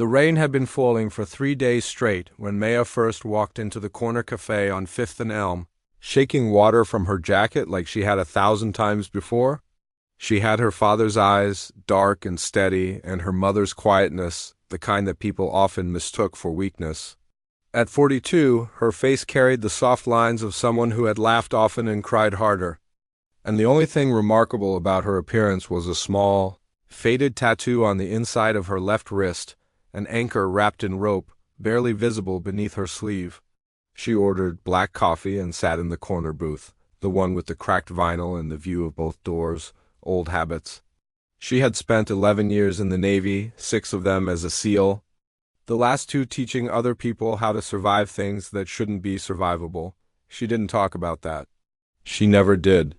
The rain had been falling for 3 days straight when Maya first walked into the corner cafe on 5th and Elm, shaking water from her jacket like she had 1,000 times before. She had her father's eyes, dark and steady, and her mother's quietness, the kind that people often mistook for weakness. At 42, her face carried the soft lines of someone who had laughed often and cried harder. And the only thing remarkable about her appearance was a small, faded tattoo on the inside of her left wrist, an anchor wrapped in rope, barely visible beneath her sleeve. She ordered black coffee and sat in the corner booth, the one with the cracked vinyl and the view of both doors, old habits. She had spent 11 years in the Navy, 6 of them as a SEAL, the last 2 teaching other people how to survive things that shouldn't be survivable. She didn't talk about that. She never did.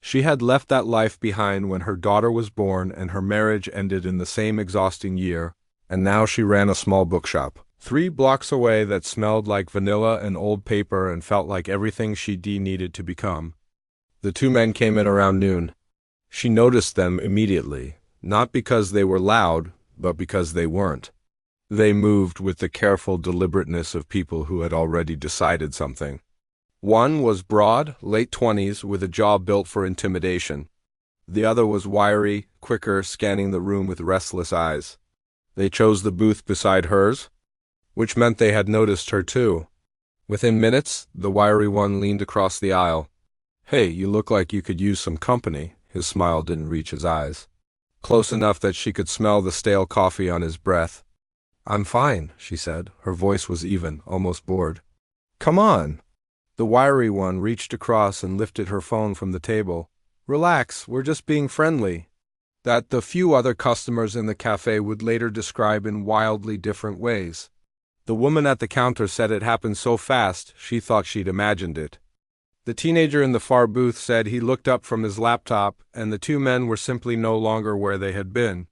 She had left that life behind when her daughter was born and her marriage ended in the same exhausting year, and now she ran a small bookshop 3 blocks away that smelled like vanilla and old paper and felt like everything she needed to become. The 2 men came in around noon. She noticed them immediately, not because they were loud, but because they weren't. They moved with the careful deliberateness of people who had already decided something. One was broad, late 20s, with a jaw built for intimidation. The other was wiry, quicker, scanning the room with restless eyes. They chose the booth beside hers, which meant they had noticed her too. Within minutes, the wiry one leaned across the aisle. "Hey, you look like you could use some company." His smile didn't reach his eyes. Close enough that she could smell the stale coffee on his breath. "I'm fine," she said. Her voice was even, almost bored. "Come on." The wiry one reached across and lifted her phone from the table. "Relax, we're just being friendly." That the few other customers in the cafe would later describe in wildly different ways. The woman at the counter said it happened so fast she thought she'd imagined it. The teenager in the far booth said he looked up from his laptop and the 2 men were simply no longer where they had been.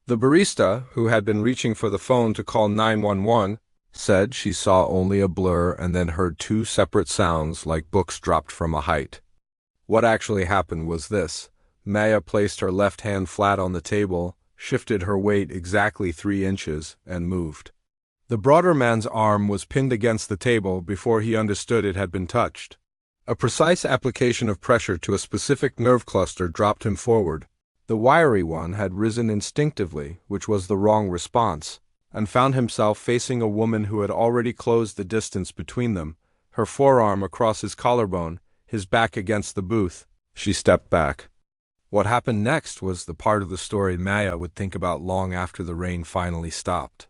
The barista, who had been reaching for the phone to call 911, said she saw only a blur and then heard 2 separate sounds like books dropped from a height. What actually happened was this. Maya placed her left hand flat on the table, shifted her weight exactly 3 inches, and moved. The broader man's arm was pinned against the table before he understood it had been touched. A precise application of pressure to a specific nerve cluster dropped him forward. The wiry one had risen instinctively, which was the wrong response, and found himself facing a woman who had already closed the distance between them, her forearm across his collarbone, his back against the booth. She stepped back. What happened next was the part of the story Maya would think about long after the rain finally stopped.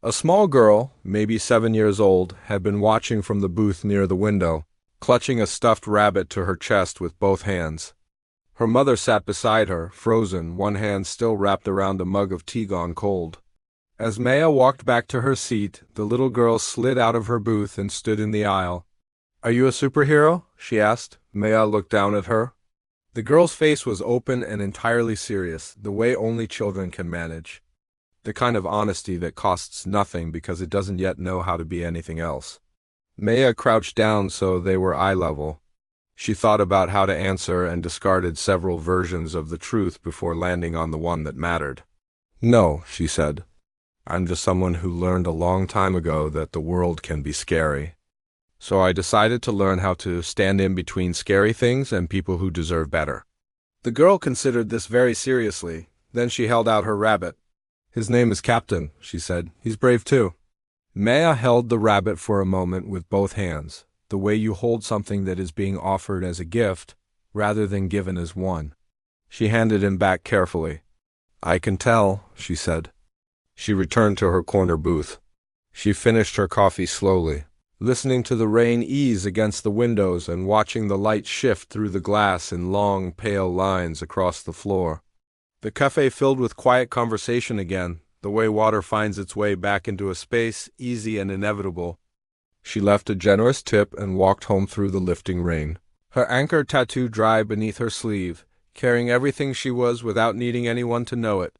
A small girl, maybe 7 years old, had been watching from the booth near the window, clutching a stuffed rabbit to her chest with both hands. Her mother sat beside her, frozen, one hand still wrapped around a mug of tea gone cold. As Maya walked back to her seat, the little girl slid out of her booth and stood in the aisle. "Are you a superhero?" she asked. Maya looked down at her. The girl's face was open and entirely serious, the way only children can manage. The kind of honesty that costs nothing because it doesn't yet know how to be anything else. Maya crouched down so they were eye level. She thought about how to answer and discarded several versions of the truth before landing on the one that mattered. "No," she said. "I'm just someone who learned a long time ago that the world can be scary. So I decided to learn how to stand in between scary things and people who deserve better." The girl considered this very seriously. Then she held out her rabbit. "His name is Captain," she said. "He's brave too." Maya held the rabbit for a moment with both hands, the way you hold something that is being offered as a gift, rather than given as one. She handed him back carefully. "I can tell," she said. She returned to her corner booth. She finished her coffee slowly, listening to the rain ease against the windows and watching the light shift through the glass in long, pale lines across the floor. The cafe filled with quiet conversation again, the way water finds its way back into a space easy and inevitable. She left a generous tip and walked home through the lifting rain, her anchor tattoo dry beneath her sleeve, carrying everything she was without needing anyone to know it.